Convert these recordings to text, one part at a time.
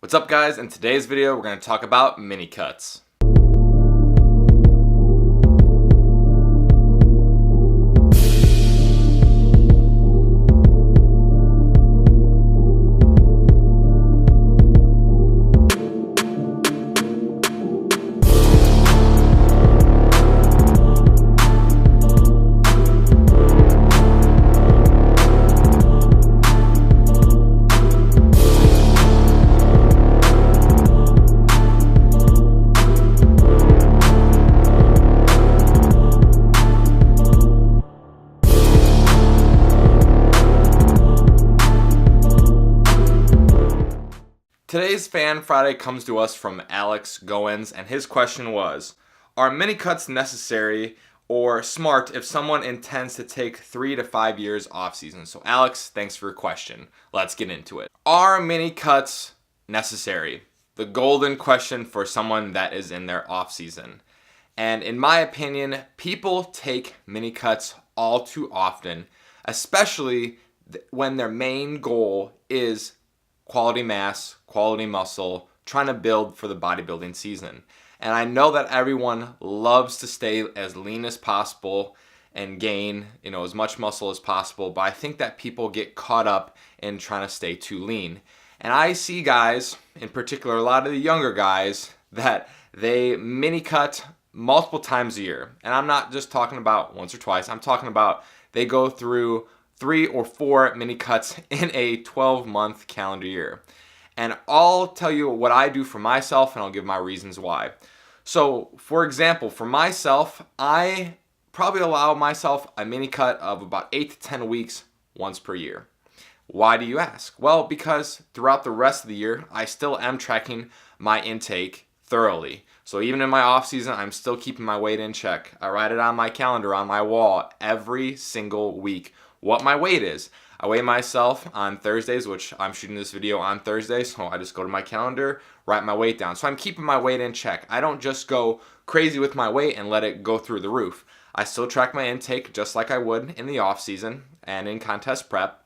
What's up, guys? In today's video, we're going to talk about mini cuts. Today's Fan Friday comes to us from Alex Goins, and his question was, are mini cuts necessary or smart if someone intends to take 3 to 5 years off season? So Alex, thanks for your question. Let's get into it. Are mini cuts necessary? The golden question for someone that is in their off season. And in my opinion, people take mini cuts all too often, especially when their main goal is quality mass, quality muscle, trying to build for the bodybuilding season. And I know that everyone loves to stay as lean as possible and gain, as much muscle as possible, but I think that people get caught up in trying to stay too lean. And I see guys, in particular a lot of the younger guys, that they mini cut multiple times a year. And I'm not just talking about once or twice, I'm talking about they go through 3 or 4 mini cuts in a 12-month calendar year. And I'll tell you what I do for myself, and I'll give my reasons why. So, for example, for myself, I probably allow myself a mini cut of about 8 to 10 weeks once per year. Why do you ask? Well, because throughout the rest of the year, I still am tracking my intake thoroughly. So even in my off season, I'm still keeping my weight in check. I write it on my calendar, on my wall, every single week, what my weight is. I weigh myself on Thursdays, which I'm shooting this video on Thursday, so I just go to my calendar, write my weight down. So I'm keeping my weight in check. I don't just go crazy with my weight and let it go through the roof. I still track my intake just like I would in the off season and in contest prep.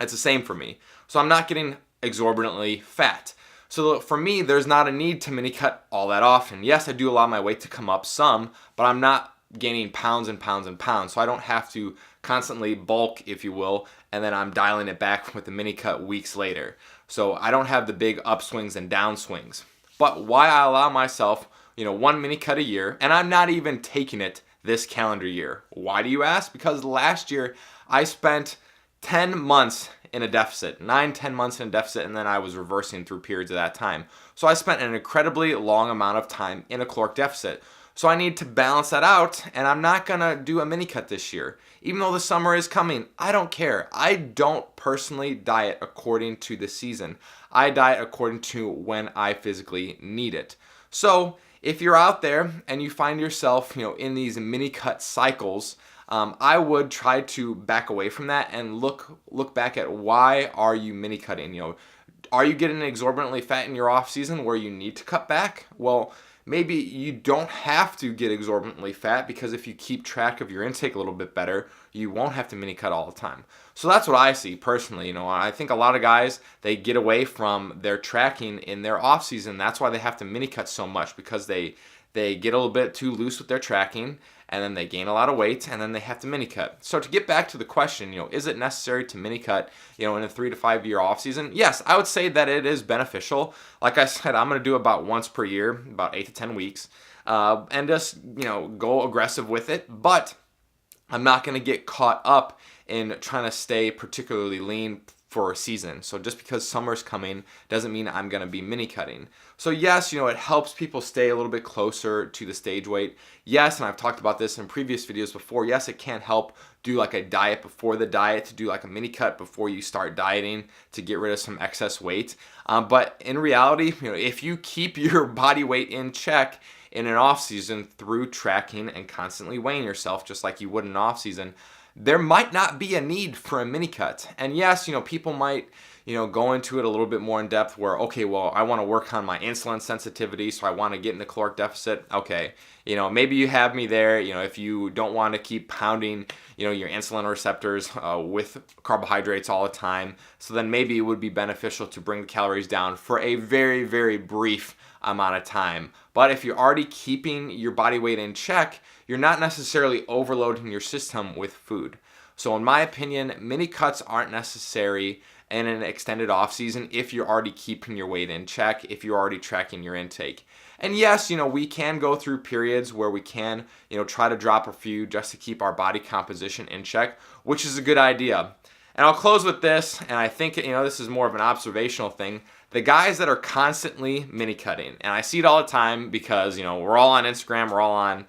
It's the same for me. So I'm not getting exorbitantly fat. So for me, there's not a need to mini cut all that often. Yes, I do allow my weight to come up some, but I'm not gaining pounds and pounds and pounds. So I don't have to constantly bulk, if you will, and then I'm dialing it back with the mini cut weeks later. So I don't have the big upswings and downswings. But why I allow myself, 1 mini cut a year, and I'm not even taking it this calendar year. Why do you ask? Because last year I spent 10 months in a deficit, 9-10 months in a deficit, and then I was reversing through periods of that time. So I spent an incredibly long amount of time in a caloric deficit. So I need to balance that out, and I'm not gonna do a mini cut this year. Even though the summer is coming, I don't care. I don't personally diet according to the season. I diet according to when I physically need it. So if you're out there and you find yourself, in these mini cut cycles, I would try to back away from that and look back at why are you mini cutting? Are you getting exorbitantly fat in your off season where you need to cut back? Well, maybe you don't have to get exorbitantly fat, because if you keep track of your intake a little bit better, you won't have to mini cut all the time. So that's what I see personally. I think a lot of guys, they get away from their tracking in their off season. That's why they have to mini cut so much, because they get a little bit too loose with their tracking, and then they gain a lot of weight, and then they have to mini cut. So to get back to the question, is it necessary to mini cut, in a 3 to 5 year off season? Yes, I would say that it is beneficial. Like I said, I'm going to do about once per year, about 8 to 10 weeks, and just, go aggressive with it. But I'm not going to get caught up in trying to stay particularly lean for a season. So just because summer's coming doesn't mean I'm going to be mini cutting. So yes, it helps people stay a little bit closer to the stage weight. Yes, and I've talked about this in previous videos before. Yes, it can help do like a diet before the diet, to do like a mini cut before you start dieting to get rid of some excess weight. But in reality, if you keep your body weight in check in an off season through tracking and constantly weighing yourself just like you would in an off season, there might not be a need for a mini cut. And yes, people might, go into it a little bit more in depth where, okay, well, I want to work on my insulin sensitivity, so I want to get in the caloric deficit. Okay, maybe you have me there. If you don't want to keep pounding, your insulin receptors with carbohydrates all the time, so then maybe it would be beneficial to bring the calories down for a very, very brief amount of time. But if you're already keeping your body weight in check, you're not necessarily overloading your system with food. So in my opinion, mini cuts aren't necessary in an extended off season if you're already keeping your weight in check, if you're already tracking your intake. And yes, we can go through periods where we can, try to drop a few just to keep our body composition in check, which is a good idea. And I'll close with this, and I think, this is more of an observational thing. The guys that are constantly mini cutting, and I see it all the time because, we're all on Instagram, we're all on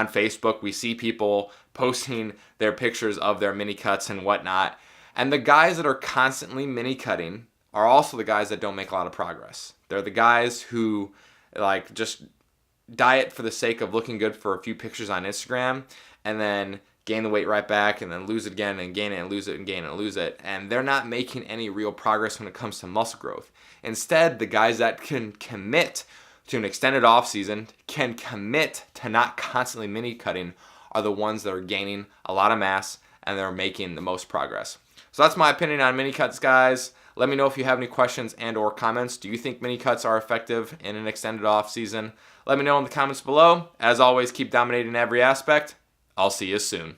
Facebook. We see people posting their pictures of their mini cuts and whatnot. And the guys that are constantly mini cutting are also the guys that don't make a lot of progress. They're the guys who just diet for the sake of looking good for a few pictures on Instagram and then gain the weight right back and then lose it again and gain it and lose it and gain it and lose it. And they're not making any real progress when it comes to muscle growth. Instead, the guys that can commit to an extended off season, can commit to not constantly mini cutting, are the ones that are gaining a lot of mass and they're making the most progress. So that's my opinion on mini cuts, guys. Let me know if you have any questions and or comments. Do you think mini cuts are effective in an extended off season? Let me know in the comments below. As always, keep dominating every aspect. I'll see you soon.